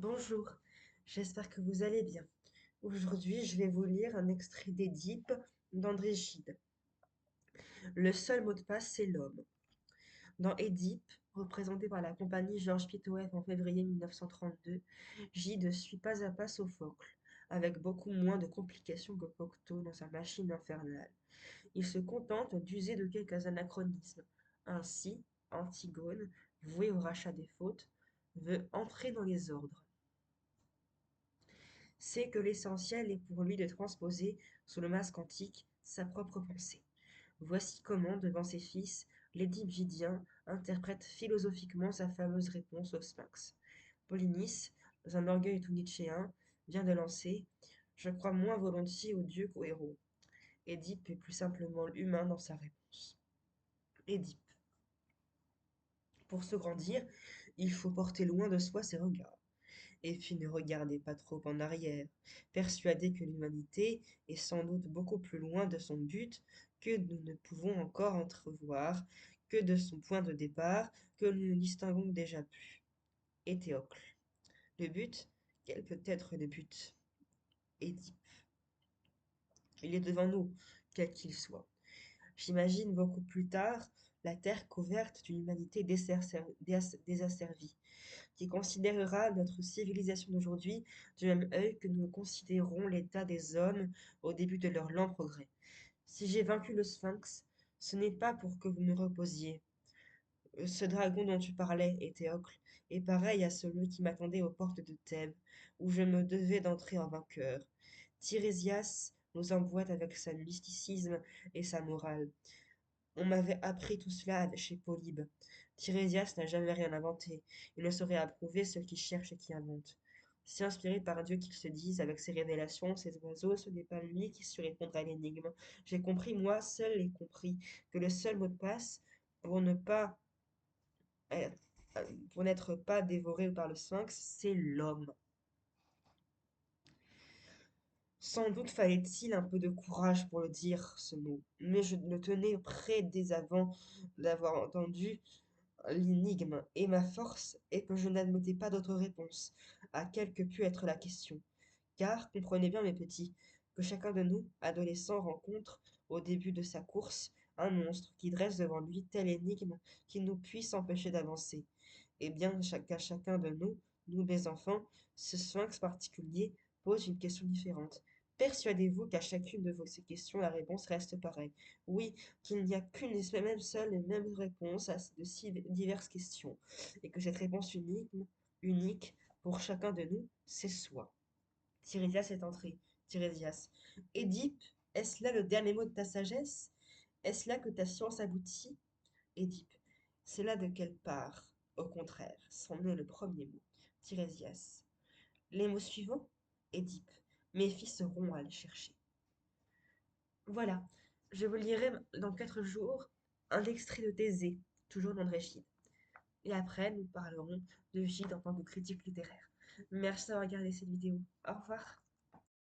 Bonjour, j'espère que vous allez bien. Aujourd'hui, je vais vous lire un extrait d'Édipe d'André Gide. Le seul mot de passe, c'est l'homme. Dans Édipe, représenté par la compagnie Georges Pittoeff en février 1932, Gide suit pas à pas Sophocle, avec beaucoup moins de complications que Cocteau dans sa machine infernale. Il se contente d'user de quelques anachronismes. Ainsi, Antigone, vouée au rachat des fautes, veut entrer dans les ordres. C'est que l'essentiel est pour lui de transposer, sous le masque antique, sa propre pensée. Voici comment, devant ses fils, l'édipe gidien interprète philosophiquement sa fameuse réponse au Sphinx. Polynice, dans un orgueil tout nietzschéen, vient de lancer «Je crois moins volontiers aux dieux qu'aux héros». Édipe est plus simplement humain dans sa réponse. Édipe. Pour se grandir, il faut porter loin de soi ses regards. Et puis ne regardez pas trop en arrière, persuadé que l'humanité est sans doute beaucoup plus loin de son but que nous ne pouvons encore entrevoir, que de son point de départ que nous ne distinguons déjà plus. Et Théocle. Le but, quel peut être le but? Édipe. Il est devant nous, quel qu'il soit. J'imagine beaucoup plus tard la terre couverte d'une humanité désasservie, qui considérera notre civilisation d'aujourd'hui du même œil que nous considérons l'état des hommes au début de leur lent progrès. Si j'ai vaincu le Sphinx, ce n'est pas pour que vous me reposiez. Ce dragon dont tu parlais, Éthéocle, est pareil à celui qui m'attendait aux portes de Thèbes, où je me devais d'entrer en vainqueur. Tirésias nous emboîte avec sa mysticisme et sa morale. On m'avait appris tout cela chez Polybe. Tirésias n'a jamais rien inventé. Il ne saurait approuver ceux qui cherchent et qui inventent. Si inspiré par Dieu qu'ils se disent avec ses révélations, ces oiseaux, ce n'est pas lui qui sut répondre à l'énigme. J'ai compris, moi seul l'ai compris, que le seul mot de passe pour ne pas être- pour n'être pas dévoré par le sphinx, c'est l'homme. Sans doute fallait-il un peu de courage pour le dire, ce mot, mais je le tenais prêt dès avant d'avoir entendu l'énigme, et ma force est que je n'admettais pas d'autre réponse, à quelle que pût être la question. Car, comprenez bien, mes petits, que chacun de nous, adolescent, rencontre, au début de sa course, un monstre qui dresse devant lui telle énigme qui nous puisse empêcher d'avancer. Et bien qu'à chacun de nous, nous les enfants, ce sphinx particulier pose une question différente. Persuadez-vous qu'à chacune de ces questions, la réponse reste pareille. Oui, qu'il n'y a qu'une et même seule et même réponse à de si diverses questions, et que cette réponse unique pour chacun de nous, c'est soi. Tirésias est entré. Tirésias. Édipe, est-ce là le dernier mot de ta sagesse? Est-ce là que ta science aboutit? Édipe. C'est là de quelle part? Au contraire, c'en est le premier mot. Tirésias. Les mots suivants? Édipe. Mes fils seront à les chercher. Voilà, je vous lirai dans 4 jours un extrait de Thésée, toujours d'André Gide. Et après, nous parlerons de Gide en tant que critique littéraire. Merci d'avoir regardé cette vidéo. Au revoir.